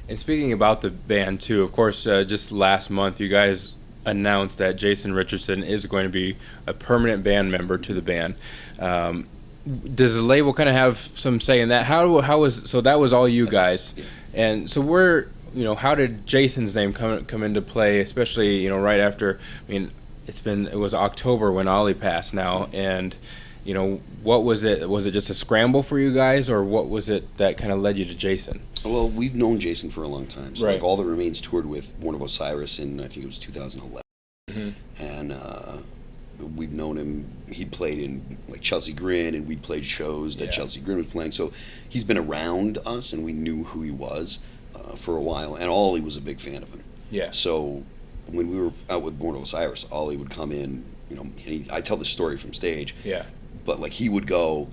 And speaking about the band too, of course, just last month you guys announced that Jason Richardson is going to be a permanent band member to the band. Does the label kind of have some say in that? How was so that was all you guys, and so how did Jason's name come into play, especially right after? I mean, it was October when Ollie passed now, and what was it? Was it just a scramble for you guys, or what was it that kind of led you to Jason? Well, we've known Jason for a long time. So right. Like All That Remains toured with Born of Osiris in, I think it was 2011. Mm-hmm. And we've known him. He played in like Chelsea Grin, and we'd played shows that Chelsea Grin was playing. So he's been around us, and we knew who he was for a while. And Ollie was a big fan of him. Yeah. So when we were out with Born of Osiris, Ollie would come in, and I tell this story from stage. Yeah. But like he would go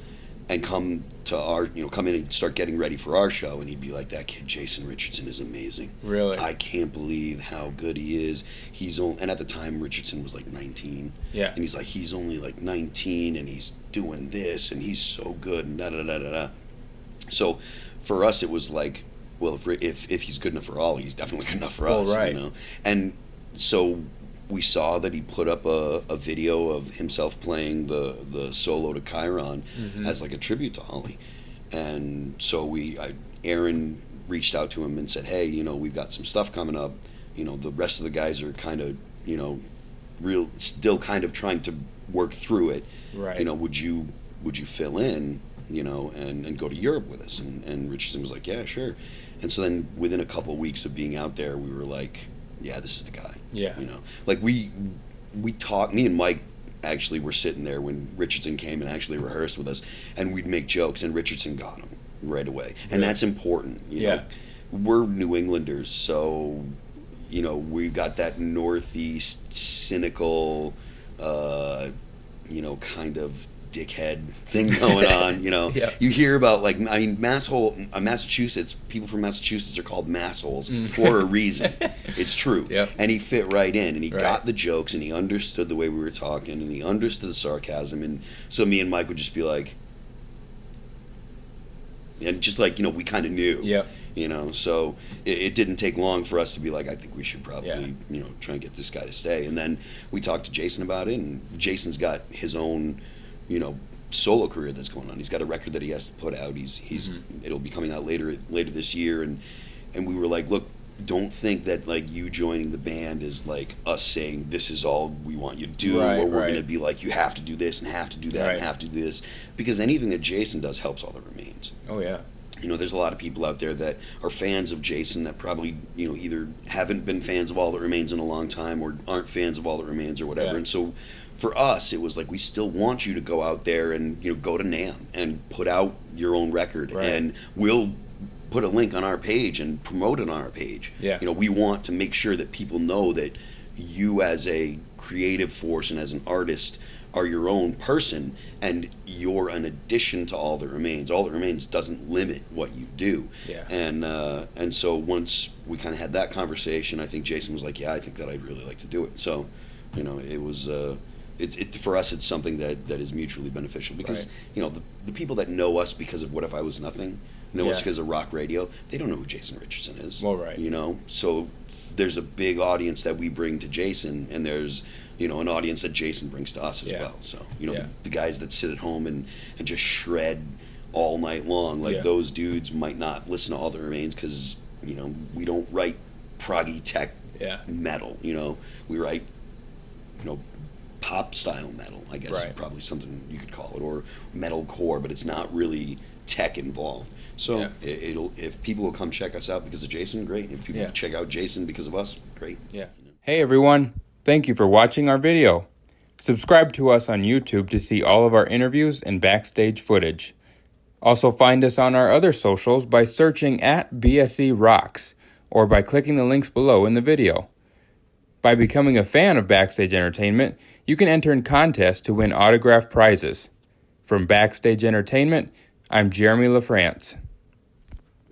and come in and start getting ready for our show, and he'd be like, "That kid Jason Richardson is amazing. Really? I can't believe how good he is. And at the time Richardson was like 19. Yeah. And he's like, he's only like 19, and he's doing this, and he's so good, and da da da da da." So for us, it was like, well, if he's good enough for Ollie, he's definitely good enough for us. Right. And so we saw that he put up a video of himself playing the solo to Chiron as like a tribute to Ollie. And so Aaron reached out to him and said, "Hey, we've got some stuff coming up. The rest of the guys are kind of, still kind of trying to work through it. Right. Would you fill in, and go to Europe with us?" And Richardson was like, "Yeah, sure." And so then within a couple of weeks of being out there, we were like, yeah, this is the guy. Yeah. Like we talked, me and Mike actually were sitting there when Richardson came and actually rehearsed with us, and we'd make jokes, and Richardson got him right away. And that's important. We're New Englanders, so, we've got that Northeast cynical, kind of dickhead thing going on. You hear about Massachusetts, people from Massachusetts are called massholes for a reason. It's true. And he fit right in, and he got the jokes, and he understood the way we were talking, and he understood the sarcasm. And so me and Mike would just be like, and just like, we kind of knew. So it didn't take long for us to be like, I think we should probably try and get this guy to stay. And then we talked to Jason about it, and Jason's got his own solo career that's going on. He's got a record that he has to put out. It'll be coming out later this year, and we were like, look, don't think that like you joining the band is like us saying this is all we want you to do, or we're going to be like, you have to do this and have to do that and have to do this, because anything that Jason does helps All That Remains. Oh yeah. There's a lot of people out there that are fans of Jason that probably, either haven't been fans of All That Remains in a long time or aren't fans of All That Remains or whatever. And so for us, it was like, we still want you to go out there and, go to NAMM and put out your own record. And we'll put a link on our page and promote it on our page. We want to make sure that people know that you as a creative force and as an artist are your own person, and you're an addition to All That Remains. All That Remains doesn't limit what you do. And so once we kind of had that conversation, I think Jason was like, yeah, I think that I'd really like to do it. So, it was for us, it's something that is mutually beneficial, because the people that know us because of What If I Was Nothing know us because of rock radio, they don't know who Jason Richardson is. So there's a big audience that we bring to Jason, and there's an audience that Jason brings to us as well. So the guys that sit at home and just shred all night long, like those dudes might not listen to All That Remains, because we don't write proggy tech metal. We write pop style metal, I guess, probably something you could call it, or metalcore, but it's not really tech involved. So if people will come check us out because of Jason, great. If people check out Jason because of us, great. Hey everyone, thank you for watching our video. Subscribe to us on YouTube to see all of our interviews and backstage footage. Also find us on our other socials by searching at BSE Rocks, or by clicking the links below in the video. By becoming a fan of Backstage Entertainment, you can enter in contests to win autographed prizes. From Backstage Entertainment, I'm Jeremy Lafrentz.